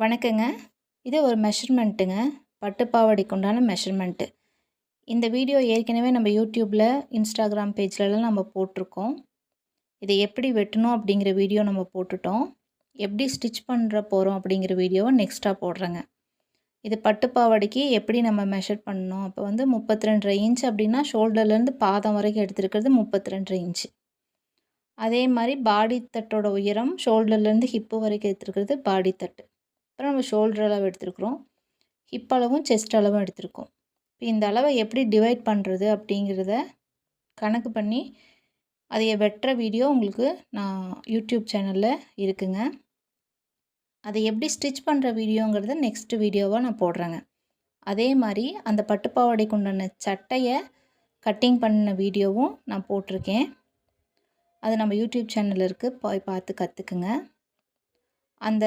வணக்கங்க. இது ஒரு மெஷர்மெண்ட்டுங்க. பட்டு பாவாடைக்கு உண்டான மெஷர்மெண்ட்டு. இந்த வீடியோ ஏற்கனவே நம்ம யூடியூப்பில், இன்ஸ்டாகிராம் பேஜ்லலாம் நம்ம போட்டிருக்கோம். இதை எப்படி வெட்டணும் அப்படிங்கிற வீடியோ நம்ம போட்டுட்டோம். எப்படி ஸ்டிச் பண்ணுற போகிறோம் அப்படிங்கிற வீடியோவை நெக்ஸ்ட்டாக போடுறேங்க. இது பட்டு பாவாடைக்கு எப்படி நம்ம மெஷர் பண்ணணும், அப்போ வந்து 32.5 இன்ச் அப்படின்னா ஷோல்டர்லேருந்து பாதம் வரைக்கும் எடுத்துருக்கிறது 32.5 இன்ச்சு. அதே மாதிரி பாடி தட்டோட உயரம் ஷோல்டர்லேருந்து ஹிப்பு வரைக்கும் எடுத்துருக்கிறது பாடி தட்டு. அப்புறம் நம்ம ஷோல்டர் அளவு எடுத்துருக்குறோம், ஹிப் அளவும் செஸ்ட் அளவும் எடுத்திருக்கோம். இப்போ இந்த அளவை எப்படி டிவைட் பண்ணுறது அப்படிங்கிறத கணக்கு பண்ணி அதை வெட்டுற வீடியோ உங்களுக்கு நான் யூடியூப் சேனலில் இருக்குங்க. அதை எப்படி ஸ்டிச் பண்ணுற வீடியோங்கிறத நெக்ஸ்ட் வீடியோவாக நான் போடுறேங்க. அதே மாதிரி அந்த பட்டுப்பாவாடைக்கு உண்டான சட்டையை கட்டிங் பண்ண வீடியோவும் நான் போட்டிருக்கேன். அது நம்ம யூடியூப் சேனலில் இருக்குது, போய் பார்த்து கற்றுக்குங்க. அந்த